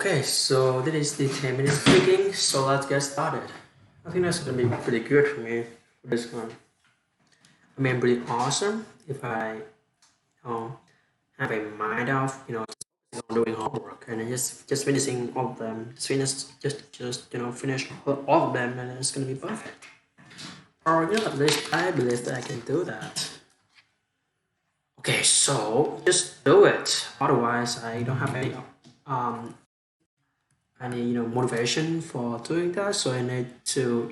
Okay, so this is the 10 minutes speaking, so let's get started. I think that's gonna be pretty good for me for this one. I mean, pretty awesome if I have a mind of, doing homework and then just finishing all of them, finish all of them and it's gonna be perfect. Or, at least I believe that I can do that. Okay, so just do it. Otherwise, I don't have um, any motivation for doing that, so I need to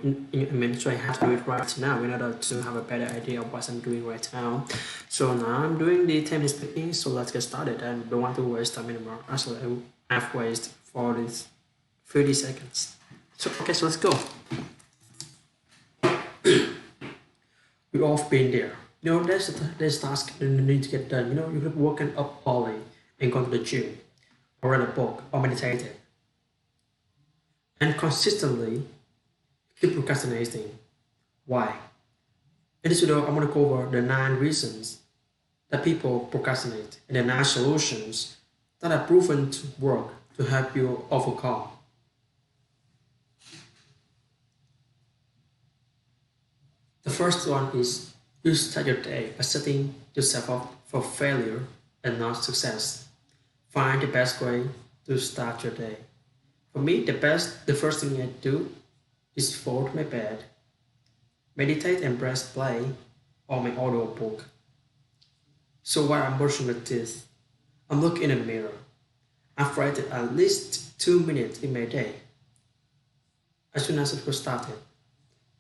so I have to do it right now in order to have a better idea of what I'm doing right now. So now I'm doing the 10 minutes speaking, so let's get started. I don't want to waste time anymore. Actually, I've wasted for this 30 seconds. So okay, so let's go. We've all been there. There's task that you need to get done. You have woken up early and gone to the gym or read a book or meditated and consistently keep procrastinating. Why? In this video, I'm going to cover the 9 reasons that people procrastinate and the 9 solutions that are proven to work to help you overcome. The first one is you start your day by setting yourself up for failure and not success. Find the best way to start your day. For me, the first thing I do is fold my bed, meditate and press play on my audio book. So while I'm brushing my teeth, I'm looking in the mirror. I've written at least 2 minutes in my day. As soon as it was started,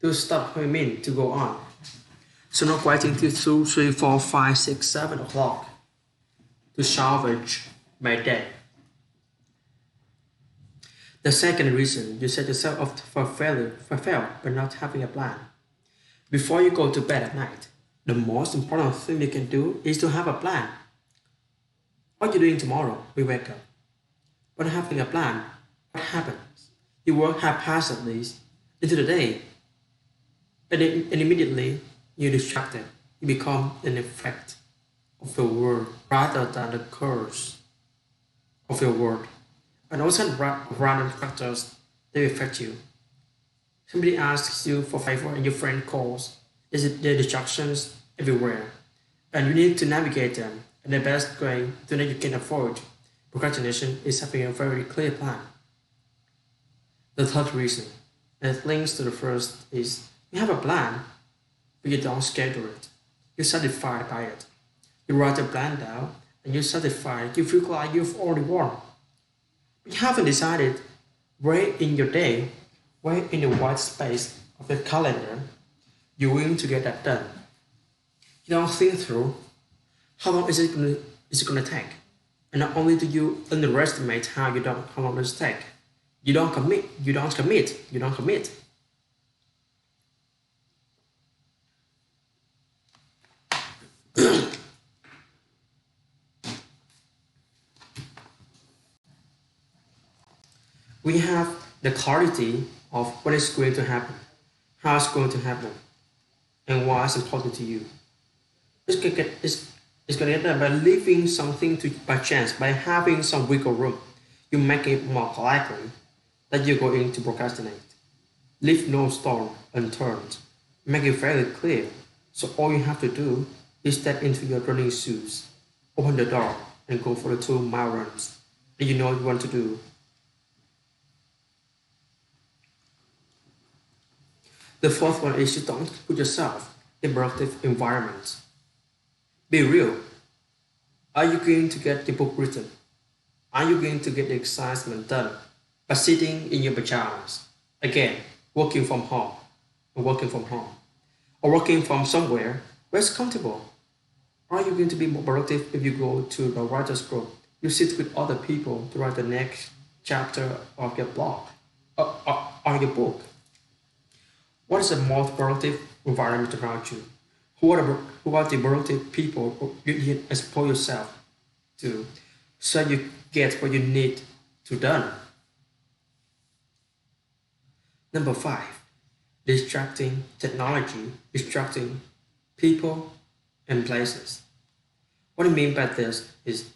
to stop I mean to go on. So not waiting till 2, 3, 4, 5, 6, 7 o'clock to salvage my day. The second reason you set yourself up for failure by not having a plan. Before you go to bed at night, the most important thing you can do is to have a plan. What you're doing tomorrow, we wake up. But having a plan, what happens? You work haphazardly into the day, and immediately you're distracted. You become an effect of your word rather than the curse of your word. And also random factors that affect you. Somebody asks you for a favor and your friend calls. There are distractions everywhere, and you need to navigate them. And the best way to that you can avoid procrastination is having a very clear plan. The third reason that links to the first is you have a plan, but you don't schedule it. You're satisfied by it. You write a plan down, and you're satisfied. You feel like you've already won. You haven't decided where in your day, where in the white space of the calendar you're willing to get that done. You don't think through how long is it gonna take. And not only do you underestimate how long does it take, you don't commit. We have the clarity of what is going to happen, how it's going to happen, and why it's important to you. It's going to get done by leaving something by chance, by having some wiggle room. You make it more likely that you're going to procrastinate. Leave no stone unturned. Make it very clear. So all you have to do is step into your running shoes, open the door, and go for the 2-mile runs that you know you want to do. The fourth one is you don't put yourself in productive environments. Be real. Are you going to get the book written? Are you going to get the assignment done by sitting in your pajamas? Again, working from home, or working from somewhere where it's comfortable. Are you going to be more productive if you go to the writer's group? You sit with other people to write the next chapter of your blog or your book. What is the most productive environment around you? Who are the productive people you expose yourself to so you get what you need to done? Number 5, distracting technology, distracting people and places. What I mean by this is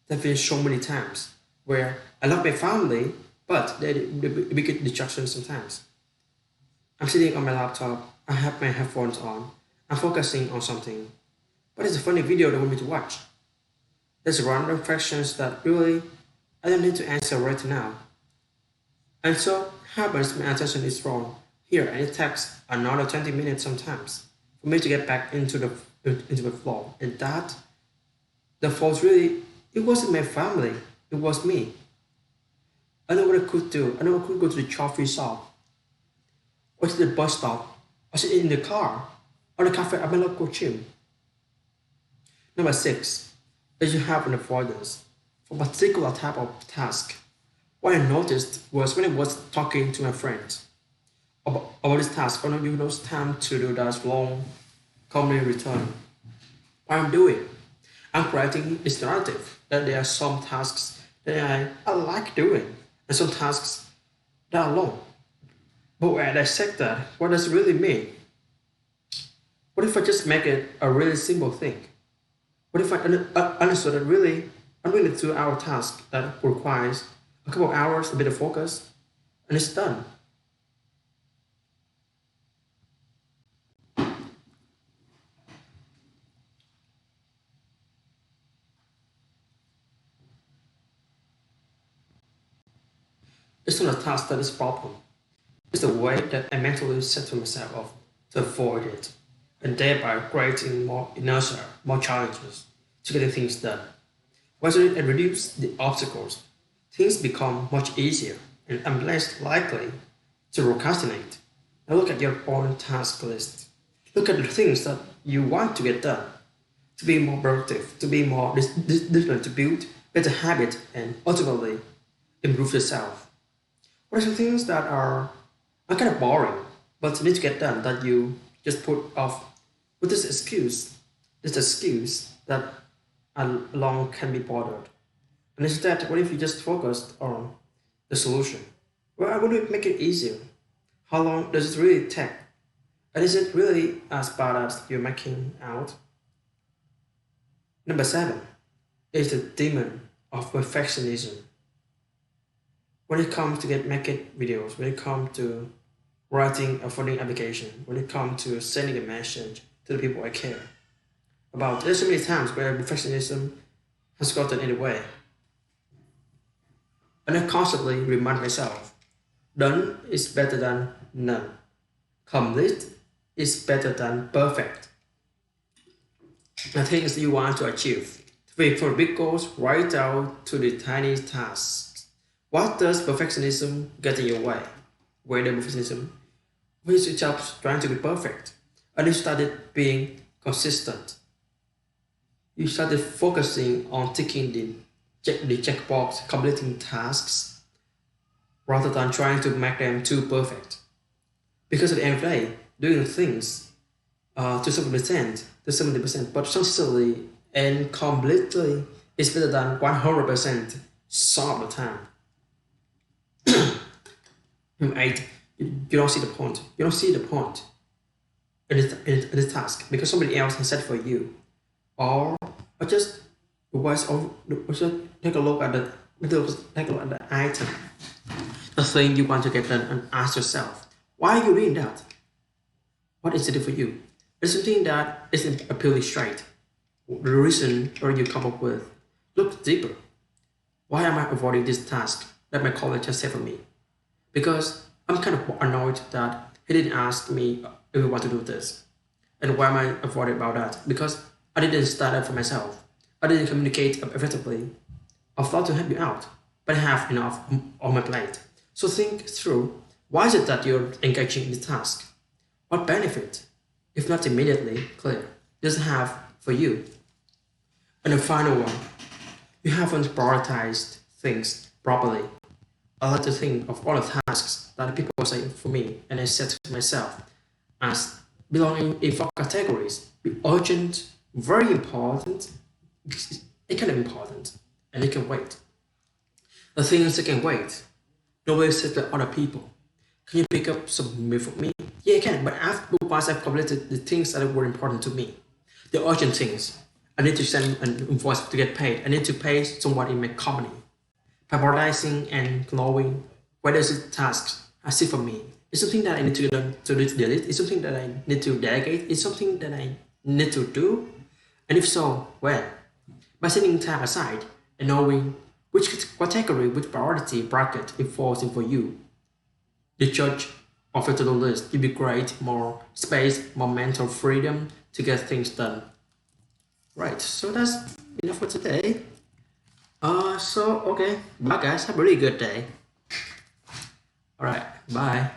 there have been so many times where I love my family, but they get distractions sometimes. I'm sitting on my laptop, I have my headphones on, I'm focusing on something, but it's a funny video they want me to watch. There's random fractions that really I don't need to answer right now. And so happens my attention is drawn here and it takes another 20 minutes sometimes for me to get back into the flow. And that the fault really it wasn't my family, it was me. I know what I could do. I know I could go to the coffee shop, or to the bus stop, or sit in the car, or the cafe at my local gym. Number six is you have an avoidance for a particular type of task. What I noticed was when I was talking to my friends about this task, I don't give those time to do that long commonly return. What I'm doing, I'm creating this narrative that there are some tasks that I like doing and some tasks that are long. But when I dissect that, what does it really mean? What if I just make it a really simple thing? What if I understood that really I'm really 2 hour task that requires a couple of hours, a bit of focus, and it's done. It's not a task that is a problem. It's the way that I mentally set to myself up to avoid it, and thereby creating more inertia, more challenges to getting things done. Once I reduce the obstacles, things become much easier, and I'm less likely to procrastinate. Now look at your own task list. Look at the things that you want to get done, to be more productive, to be more disciplined, to build better habit, and ultimately improve yourself. What are some things that are kind of boring, but need to get done that you just put off with this excuse that alone can be bothered. And instead, what if you just focused on the solution? Well, I would make it easier. How long does it really take? And is it really as bad as you're making out? Number seven is the demon of perfectionism. When it comes to making videos, when it comes to writing a funding application, when it comes to sending a message to the people I care about, there's so many times where perfectionism has gotten in the way. And I constantly remind myself, done is better than none. Complete is better than perfect. The things you want to achieve, from big goals right down to the tiny tasks. What does perfectionism get in your way? Where the perfectionism, when you stop trying to be perfect, and you started being consistent. You started focusing on ticking the checkbox, completing tasks, rather than trying to make them too perfect. Because at the end of the day, doing things to 70%, but consistently and completely is better than 100% some of the time. Number eight, you don't see the point. You don't see the point in this task because somebody else has said for you, or just take a look at the item, the thing you want to get done, and ask yourself, why are you doing that? What is it for you? It's something that isn't appealing straight. The reason or you come up with, look deeper. Why am I avoiding this task that my colleague has set for me? Because I'm kind of annoyed that he didn't ask me if we want to do this. And why am I avoiding about that? Because I didn't stand up for myself. I didn't communicate effectively. I thought to help you out, but I have enough on my plate. So think through, why is it that you're engaging in the task? What benefit, if not immediately clear, does it have for you? And the final one, you haven't prioritized things properly. I like to think of all the tasks that people say for me, and I set to myself as belonging in 4 categories: be urgent, very important, it can be important, and it can wait. The things that can wait, don't waste it to other people. Can you pick up some mail for me? Yeah, I can, but once I've completed the things that were important to me, the urgent things, I need to send an invoice to get paid. I need to pay someone in my company. prioritizing and knowing where does it tasks I see for me. It's something that I need to learn to delete. It's something that I need to delegate. It's something that I need to do. And if so, well, by setting time aside and knowing which category, which priority bracket it falls in for you, the judge of your to-do list will be great, more space, more mental freedom to get things done. Right, so that's enough for today. Okay, bye guys, have a really good day. All right, bye.